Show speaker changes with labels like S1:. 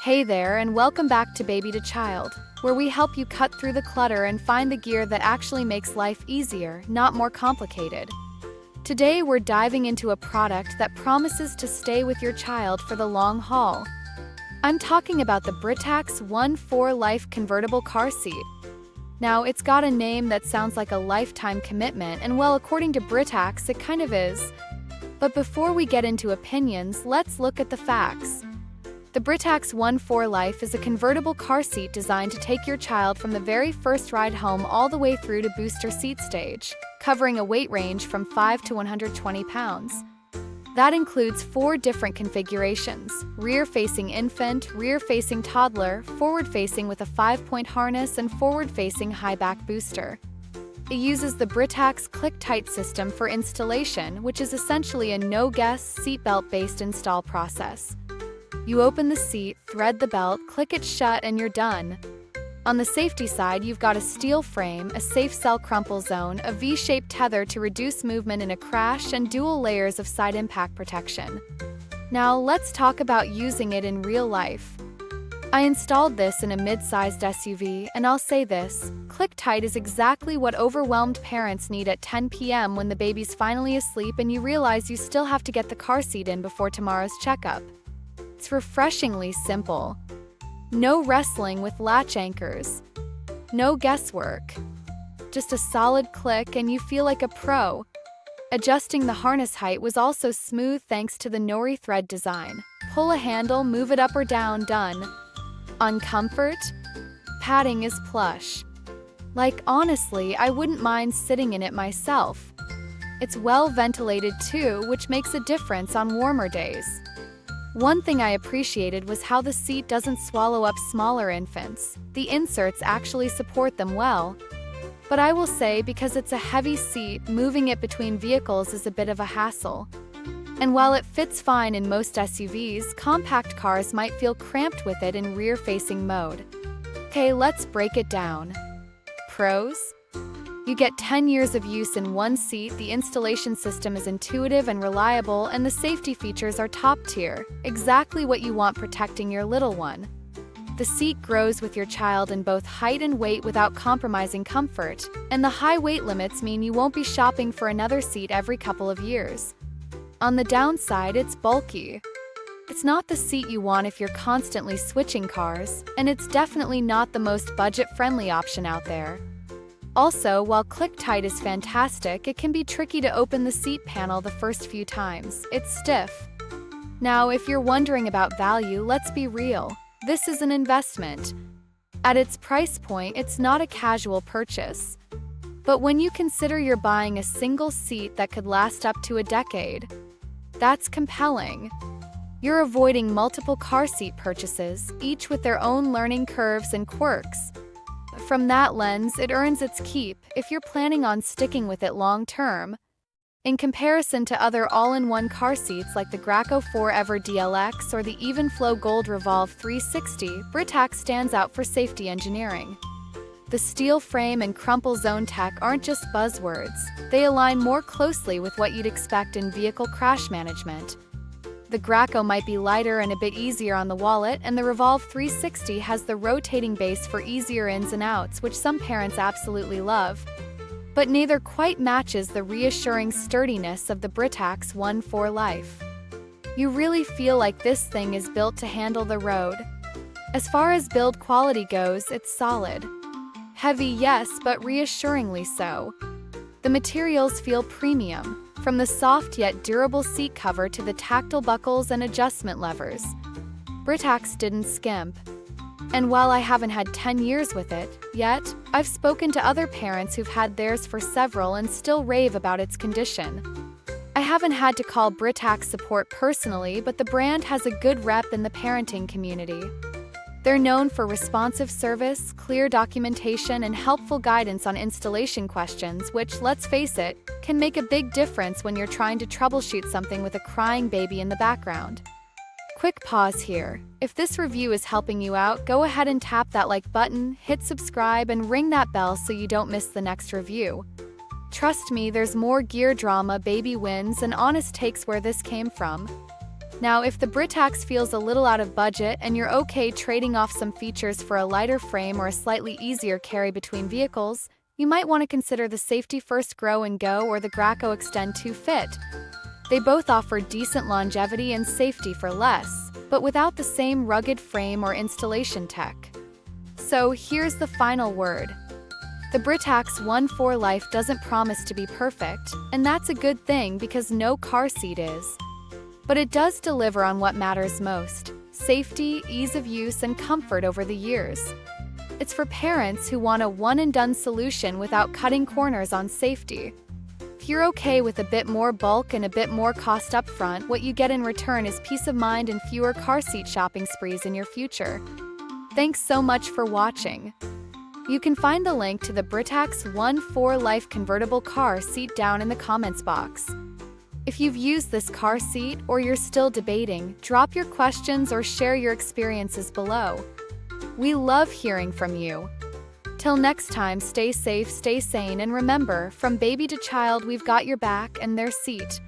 S1: Hey there, and welcome back to Baby to Child, where we help you cut through the clutter and find the gear that actually makes life easier, not more complicated. Today we're diving into a product that promises to stay with your child for the long haul. I'm talking about the Britax One4Life convertible car seat. Now, it's got a name that sounds like a lifetime commitment, and well, according to Britax, it kind of is. But before we get into opinions, let's look at the facts. The Britax One4Life is a convertible car seat designed to take your child from the very first ride home all the way through to booster seat stage, covering a weight range from 5 to 120 pounds. That includes 4 different configurations: rear-facing infant, rear-facing toddler, forward-facing with a 5-point harness, and forward-facing high-back booster. It uses the Britax ClickTight system for installation, which is essentially a no-guess, seatbelt-based install process. You open the seat, thread the belt, click it shut, and you're done. On the safety side, you've got a steel frame, a SafeCell crumple zone, a V-shaped tether to reduce movement in a crash, and dual layers of side impact protection. Now, let's talk about using it in real life. I installed this in a mid-sized SUV, and I'll say this: ClickTight is exactly what overwhelmed parents need at 10 p.m. when the baby's finally asleep and you realize you still have to get the car seat in before tomorrow's checkup. It's refreshingly simple. No wrestling with latch anchors. No guesswork. Just a solid click and you feel like a pro. Adjusting the harness height was also smooth thanks to the nori thread design. Pull a handle, move it up or down, done. On comfort, padding is plush. Like, honestly, I wouldn't mind sitting in it myself. It's well ventilated too, which makes a difference on warmer days. One thing I appreciated was how the seat doesn't swallow up smaller infants. The inserts actually support them well. But I will say, because it's a heavy seat, moving it between vehicles is a bit of a hassle. And while it fits fine in most SUVs, compact cars might feel cramped with it in rear-facing mode. Okay, let's break it down. Pros? You get 10 years of use in one seat, the installation system is intuitive and reliable, and the safety features are top tier, exactly what you want protecting your little one. The seat grows with your child in both height and weight without compromising comfort, and the high weight limits mean you won't be shopping for another seat every couple of years. On the downside, it's bulky. It's not the seat you want if you're constantly switching cars, and it's definitely not the most budget-friendly option out there. Also, while ClickTight is fantastic, it can be tricky to open the seat panel the first few times. It's stiff. Now, if you're wondering about value, let's be real. This is an investment. At its price point, it's not a casual purchase. But when you consider you're buying a single seat that could last up to a decade, that's compelling. You're avoiding multiple car seat purchases, each with their own learning curves and quirks. From that lens, it earns its keep if you're planning on sticking with it long-term. In comparison to other all-in-one car seats like the Graco Forever DLX or the Evenflow Gold Revolve 360, Britax stands out for safety engineering. The steel frame and crumple zone tech aren't just buzzwords, they align more closely with what you'd expect in vehicle crash management. The Graco might be lighter and a bit easier on the wallet, and the Revolve 360 has the rotating base for easier ins and outs, which some parents absolutely love. But neither quite matches the reassuring sturdiness of the Britax One4Life. You really feel like this thing is built to handle the road. As far as build quality goes, it's solid. Heavy, yes, but reassuringly so. The materials feel premium. From the soft yet durable seat cover to the tactile buckles and adjustment levers, Britax didn't skimp. And while I haven't had 10 years with it yet, I've spoken to other parents who've had theirs for several and still rave about its condition. I haven't had to call Britax support personally, but the brand has a good rep in the parenting community. They're known for responsive service, clear documentation, and helpful guidance on installation questions, which, let's face it, can make a big difference when you're trying to troubleshoot something with a crying baby in the background. Quick pause here. If this review is helping you out, go ahead and tap that like button, hit subscribe, and ring that bell so you don't miss the next review. Trust me, there's more gear drama, baby wins, and honest takes where this came from. Now, if the Britax feels a little out of budget and you're okay trading off some features for a lighter frame or a slightly easier carry between vehicles, you might want to consider the Safety First Grow and Go or the Graco Extend 2 Fit. They both offer decent longevity and safety for less, but without the same rugged frame or installation tech. So here's the final word. The Britax One4Life doesn't promise to be perfect, and that's a good thing because no car seat is. But it does deliver on what matters most: safety, ease of use, and comfort over the years. It's for parents who want a one-and-done solution without cutting corners on safety. If you're okay with a bit more bulk and a bit more cost up front, what you get in return is peace of mind and fewer car seat shopping sprees in your future. Thanks so much for watching. You can find the link to the Britax One4Life convertible car seat down in the comments box. If you've used this car seat or you're still debating, drop your questions or share your experiences below. We love hearing from you. Till next time, stay safe, stay sane, and remember, from baby to child, we've got your back and their seat.